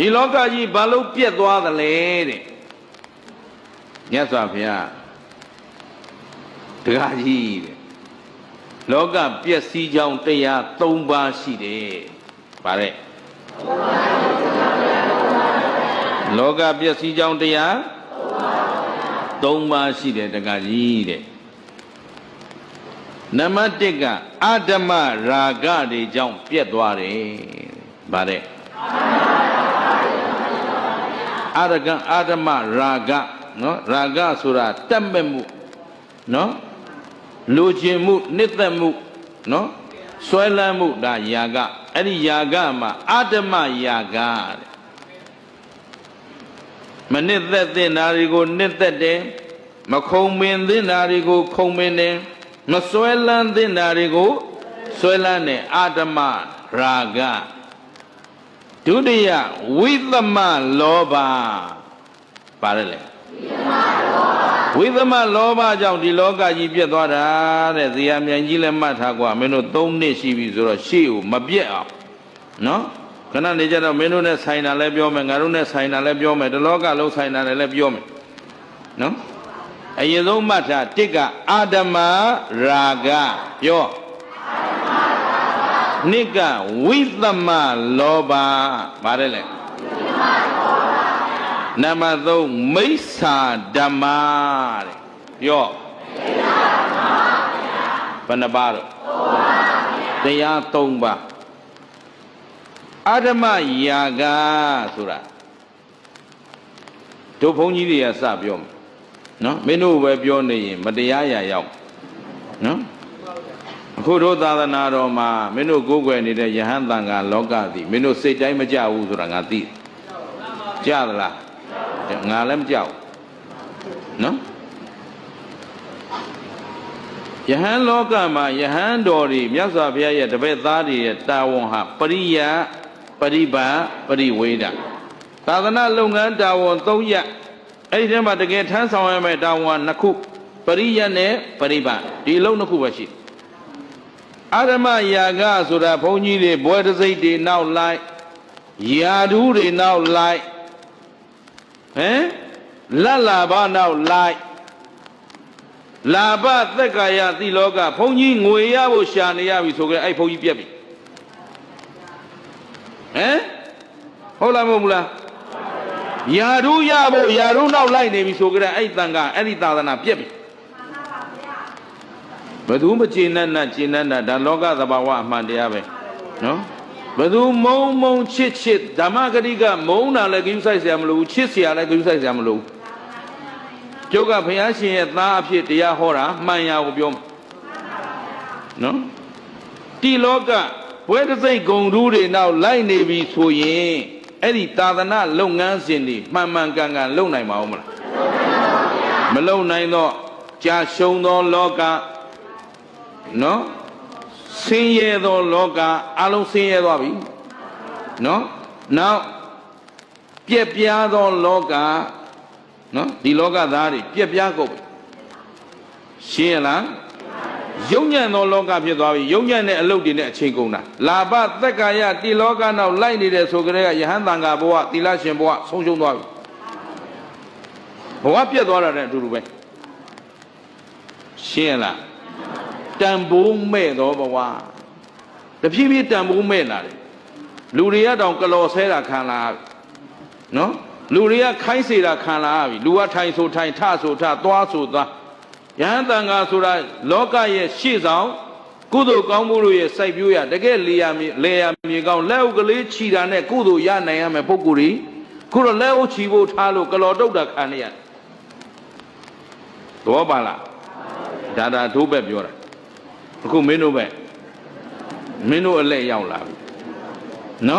ဒီလောကကြီးဘာလို့ပြက်သွားသလဲတဲ့မြတ်စွာဘုရားတရားကြီးတဲ့လောကပျက်စီးကြောင်းတရား၃ပါးရှိတယ်ဗါတဲ့လောကပျက်စီးကြောင်းတရား၃ပါးရှိတယ်တရားကြီးတဲ့နံပါတ်1ကအဓမ္မရာဂတွေကြောင့်ပြက်သွားတယ်ဗါတဲ့အာဓမ္မရာဂနော်ရာဂဆိုတာတက်မဲ့မှုနော်လိုချင်မှုနှစ်သက်မှုနော်ဆွဲလန်းမှုဒါယာဂအဲ့ဒီယာဂမှာအာဓမ္မယာဂတဲ့မနှစ်သက်သင့်တာတွေကိုနှစ်သက်တယ်မခုံမင်သင့်တာတွေကိုခုံမင်တယ်မဆွဲလန်းသင့်တာတွေကိုဆွဲလန်းတယ်အာဓမ္မရာဂဒုတိယဝိသမလောဘပါတယ်လေဝိသမလောဘကြောင့်ဒီလောကကြီးပြတ်သွားတာတဲ့ဇေယျမြိုင်ကြီးလည်းမှတ်ထားကွာမင်းတို့3နှစ်ရှိပြီဆိုတော့ရှေ့ကိုမပြတ်အောင်နော်ခဏနေကြတော့မင်းတို့နဲ့ဆိုင်တာလည်းပြောမယ်ငါတို့နဲ့ဆိုင်တာလည်းပြောမယ်ဒီလောကလုံးဆိုင်တာလည်းပြောမယ်နော်အရင်ဆုံးမှတ်ထား1ကအာဓမ္မရာဂပြော2ကဝိသမလောဘပါတယ်လေနံပါတ်3မိစ္ဆာဓမ္မတဲ့ပြောဘယ်နှပါတော့တရား3ပါအာဓမ္မယာဂဆိုတာတို့ဘုန်းကြီးတွေကစပြောမယ်နော်မင်းတို့ပဲပြောနေရင်မတရားရာရောက်နော်အခုတို့သာသနာတော်မှာမင်းတို့ကိုးကွယ်နေတဲ့ယဟန်တန်ခါလောကသည်မင်းတို့စိတ်တိုင်းမကြဘူးဆိုတာငါသိကြသလားငါလည်းမကြောက်နော်ယဟန်လောကမှာယဟန်တော်တွေမြတ်စွာဘုရားရဲ့တပည့်သားတွေရဲ့တာဝန်ဟာပရိယပရိပါပရိဝေဒသာသနာလုပ်ငန်းတာဝန်3ရပ်အဲ့ဒီထဲမှာတကယ်ထမ်းဆောင်ရမယ့်တာဝန်2ခုပရိယနဲ့ပရိပါဒီလုံး2ခုပဲရှိအာဓမ္မယာဂဆိုတာဘုန်းကြီးတွေဘွယ်တစိတ်တွေနောက်လိုက်ယာဓုတွေနောက်လိုက်ဟမ်လတ်လာဘနောက်လိုက်လာဘသက်ကာယတိလောကဘုန်းကြီးငွေရဖို့ရှာနေရပြီဆိုကြအဲ့ဘုန်းကြီးပြက်ပြီဟမ်ဟုတ်လားမဟုတ်ဘူးလားယာဓုရဖို့ယာဓုနောက်လိုက်နေပြီဆိုကြအဲ့တန်ကအဲ့ဒီသာသနာပြက်ပြီဘယ်သူမကျေနပ်နဲ့ကျေနပ်နဲ့ဒါလောကသဘာဝအမှန်တရားပဲနော်ဘယ်သူမုံမုံချစ်ချစ်ဓမ္မဂတိကမုံတာလည်းဂရုစိုက်เสียမလို့ချစ်เสียလည်းဂရုစိုက်เสียမလို့ကျုပ်ကဘုရားရှင်ရဲ့သားအဖြစ်တရားဟောတာမှန်ရကိုပြောနော်ဒီလောကဘွဲတစိတ်ဂုံဓူးတွေနောက်လိုက်နေပြီဆိုရင်အဲ့ဒီသာသနာလုပ်ငန်းစဉ်တွေမှန်မှန်ကန်ကန်လုပ်နိုင်မှာမလားမလုပ်နိုင်တော့ကြာရှုံးသောလောကနော်ဆင်းရဲသောလောကအလုံးဆင်းရဲသွားပြီနော်နောက်ပြက်ပြားသောလောကနော်ဒီလောကသားတွေပြက်ပြားကုန်ရှင်းရလားယုံညံ့သောလောကဖြစ်သွားပြီယုံညံ့တဲ့အလုပ်တွေနဲ့အချိန်ကုန်တာလာဘသက်ကာယတိလောကနောက်လိုက်နေတဲ့ဆိုကြတဲ့ယဟန်တန်ခါဘဝသီလရှင်ဘဝဆုံးရှုံးသွားပြီဘဝပြက်သွားတာနဲ့အတူတူပဲရှင်းရလားတန်ဖိုးမဲ့သောဘဝတဖြည်းဖြည်းတန်ဖိုးမဲ့လာတယ်လူတွေကတောင်ကလော်ဆဲတာခံလာနော်လူတွေကခိုင်းစေတာခံလာပြီလူကထိုင်ဆိုထိုင်ထဆိုထသွားဆိုသွားယဟန်တန်ခါဆိုတာလောကရဲ့ရှေ့ဆောင်ကုသိုလ်ကောင်းမှုတို့ရဲ့စိုက်ပျိုးရတကယ်လေယာမြေကောင်းလက်အုပ်ကလေးခြီတာနဲ့ကုသိုလ်ရနိုင်ရမယ်ပုဂ္ဂိုလ်ကြီးခုတော့လက်အုပ်ခြီဖို့ထားလို့ကလော်တုတ်တာခံရတော့ပါလားဒါဒိုးပဲပြောတာအခုမင်းတို့ပဲမင်းတို့အလဲရောက်လာပြီနော်